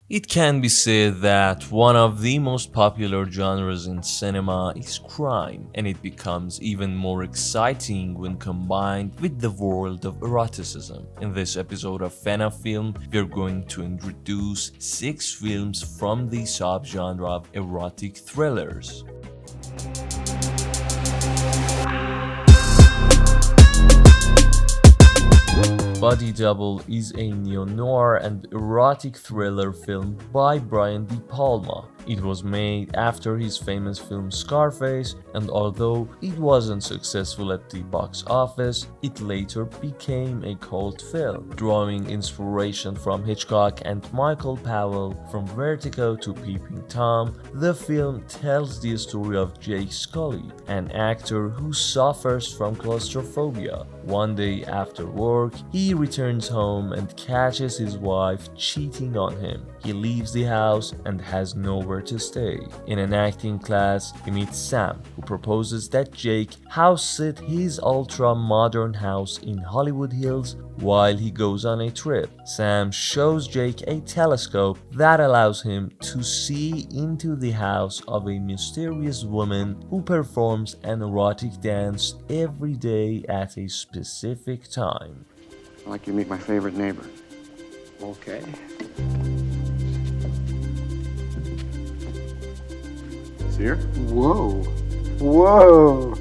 It can be said that one of the most popular genres in cinema is crime, and it becomes even more exciting when combined with the world of eroticism. In this episode of PhenaFilm, we're going to introduce 6 films from the subgenre of erotic thrillers. Body Double is a neo-noir and erotic thriller film by Brian De Palma. It was made after his famous film Scarface, and although it wasn't successful at the box office, it later became a cult film. Drawing inspiration from Hitchcock and Michael Powell, from Vertigo to Peeping Tom, the film tells the story of Jake Scully, an actor who suffers from claustrophobia. One day after work, he returns home and catches his wife cheating on him. He leaves the house and has nowhere to stay. In an acting class, he meets Sam, who proposes that Jake house sit his ultra-modern house in Hollywood Hills while he goes on a trip. Sam shows Jake a telescope that allows him to see into the house of a mysterious woman who performs an erotic dance every day at a specific time. I'd like you to meet my favorite neighbor. Okay. See her? Whoa. Whoa.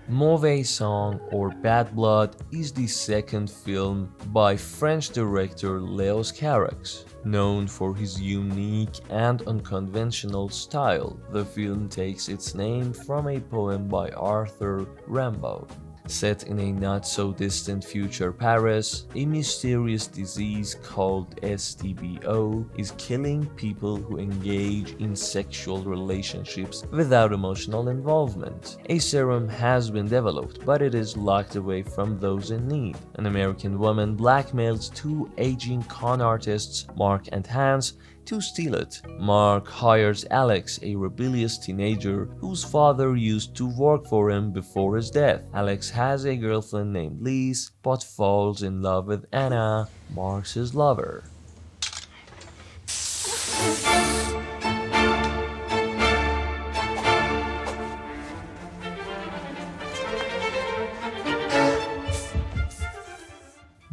Mauvais Song or Bad Blood is the second film by French director Léos Carax. Known for his unique and unconventional style, the film takes its name from a poem by Arthur Rimbaud. Set in a not-so-distant future Paris, a mysterious disease called STBO is killing people who engage in sexual relationships without emotional involvement. A serum has been developed, but it is locked away from those in need. An American woman blackmails 2 aging con artists, Mark and Hans, to steal it. Mark hires Alex, a rebellious teenager whose father used to work for him before his death. Alex has a girlfriend named Lise, but falls in love with Anna, Mark's lover.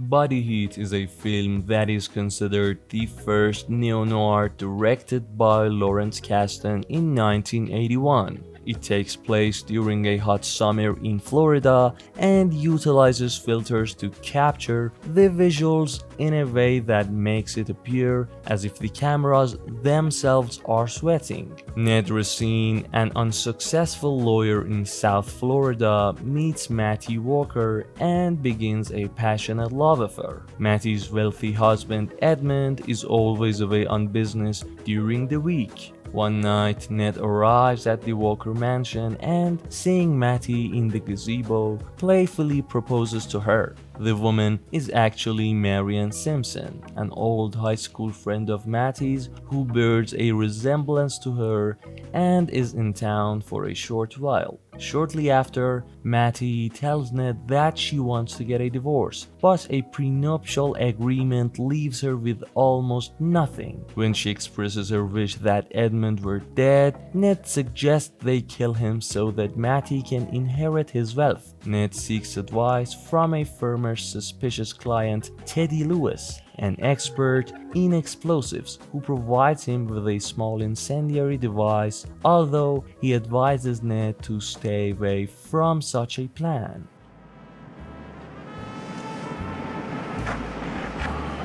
Body Heat is a film that is considered the first neo-noir directed by Lawrence Kasdan in 1981. It takes place during a hot summer in Florida and utilizes filters to capture the visuals in a way that makes it appear as if the cameras themselves are sweating. Ned Racine, an unsuccessful lawyer in South Florida, meets Mattie Walker and begins a passionate love affair. Mattie's wealthy husband Edmund is always away on business during the week. One night, Ned arrives at the Walker mansion and, seeing Mattie in the gazebo, playfully proposes to her. The woman is actually Marian Simpson, an old high school friend of Mattie's who bears a resemblance to her and is in town for a short while. Shortly after, Mattie tells Ned that she wants to get a divorce, but a prenuptial agreement leaves her with almost nothing. When she expresses her wish that Edmund were dead, Ned suggests they kill him so that Mattie can inherit his wealth. Ned seeks advice from a former suspicious client, Teddy Lewis, an expert in explosives who provides him with a small incendiary device, although he advises Ned to stay away from such a plan.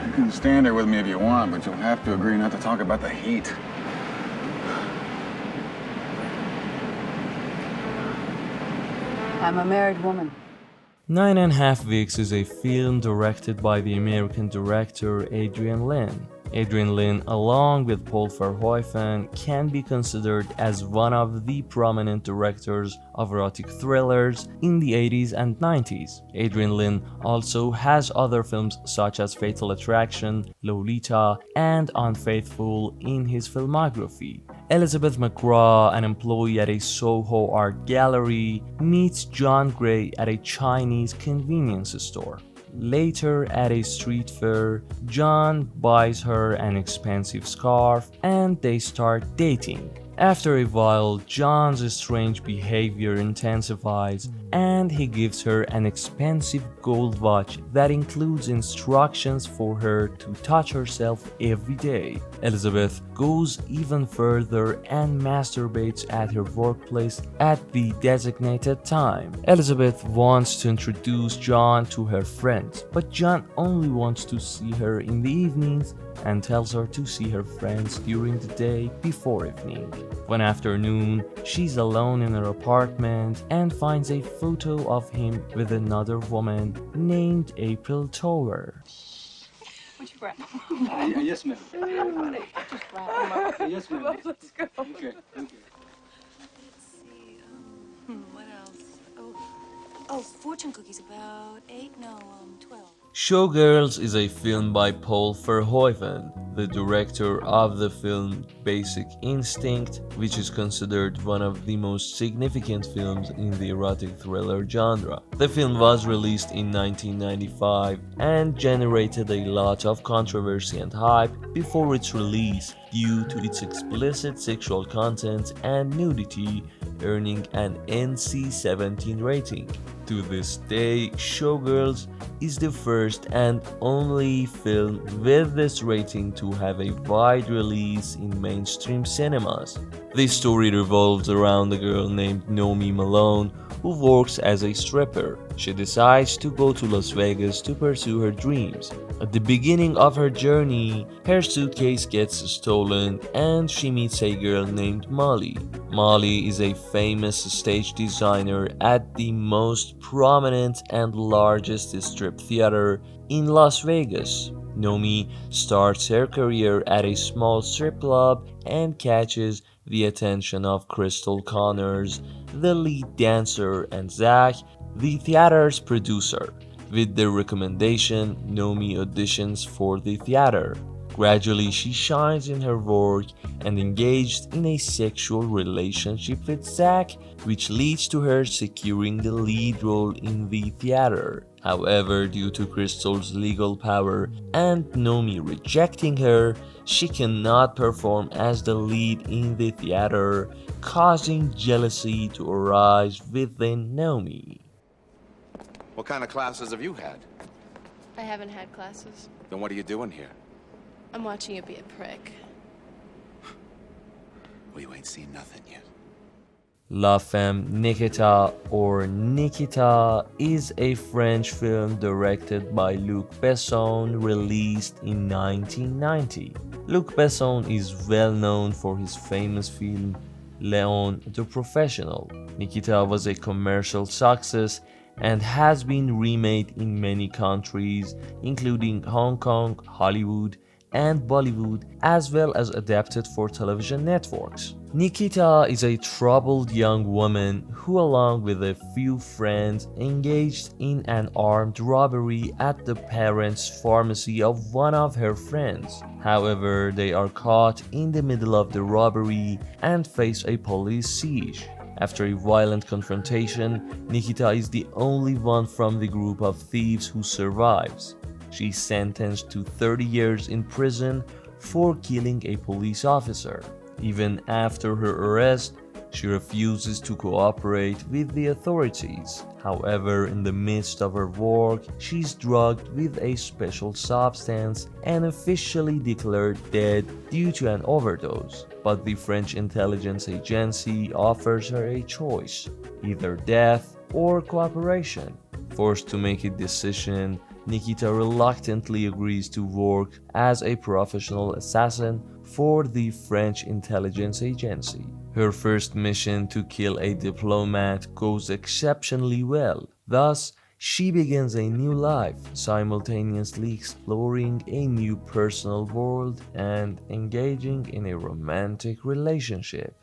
You can stand there with me if you want, but you'll have to agree not to talk about the heat. I'm a married woman. 9.5 Weeks is a film directed by the American director Adrian Lyne. Adrian Lyne, along with Paul Verhoeven, can be considered as one of the prominent directors of erotic thrillers in the 80s and 90s. Adrian Lyne also has other films such as Fatal Attraction, Lolita, and Unfaithful in his filmography. Elizabeth McGraw, an employee at a Soho art gallery, meets John Gray at a Chinese convenience store. Later, at a street fair, John buys her an expensive scarf and they start dating. After a while, John's strange behavior intensifies and he gives her an expensive gold watch that includes instructions for her to touch herself every day. Elizabeth goes even further and masturbates at her workplace at the designated time. Elizabeth wants to introduce John to her friends, but John only wants to see her in the evenings and tells her to see her friends during the day before evening. One afternoon, she's alone in her apartment and finds a photo of him with another woman named April Tower. Would you grab him? Yes, ma'am. Just grab him up. Yes, ma'am. Let's go. Okay. Let's see, what else? Oh, fortune cookies, about 12. Showgirls is a film by Paul Verhoeven, the director of the film Basic Instinct, which is considered one of the most significant films in the erotic thriller genre. The film was released in 1995 and generated a lot of controversy and hype before its release due to its explicit sexual content and nudity, earning an NC-17 rating. To this day, Showgirls is the first and only film with this rating to have a wide release in mainstream cinemas. The story revolves around a girl named Nomi Malone who works as a stripper. She decides to go to Las Vegas to pursue her dreams. At the beginning of her journey, her suitcase gets stolen and she meets a girl named Molly. Molly is a famous stage designer at the most prominent and largest strip theater in Las Vegas. Nomi starts her career at a small strip club and catches the attention of Crystal Connors, the lead dancer, and Zach, the theater's producer. With their recommendation, Nomi auditions for the theater. Gradually, she shines in her work and engaged in a sexual relationship with Zach, which leads to her securing the lead role in the theater. However, due to Crystal's legal power and Nomi rejecting her, she cannot perform as the lead in the theater, causing jealousy to arise within Nomi. What kind of classes have you had? I haven't had classes. Then what are you doing here? I'm watching you be a prick. Well, you ain't seen nothing yet. La Femme Nikita or Nikita is a French film directed by Luc Besson, released in 1990. Luc Besson is well known for his famous film Léon the Professional. Nikita was a commercial success and has been remade in many countries including Hong Kong, Hollywood, and Bollywood, as well as adapted for television networks. Nikita is a troubled young woman who, along with a few friends, engaged in an armed robbery at the parents' pharmacy of one of her friends. However, they are caught in the middle of the robbery and face a police siege. After a violent confrontation, Nikita is the only one from the group of thieves who survives. She's sentenced to 30 years in prison for killing a police officer. Even after her arrest, she refuses to cooperate with the authorities. However, in the midst of her work, she's drugged with a special substance and officially declared dead due to an overdose. But the French intelligence agency offers her a choice, either death or cooperation. Forced to make a decision, Nikita reluctantly agrees to work as a professional assassin for the French intelligence agency. Her first mission to kill a diplomat goes exceptionally well. Thus, she begins a new life, simultaneously exploring a new personal world and engaging in a romantic relationship.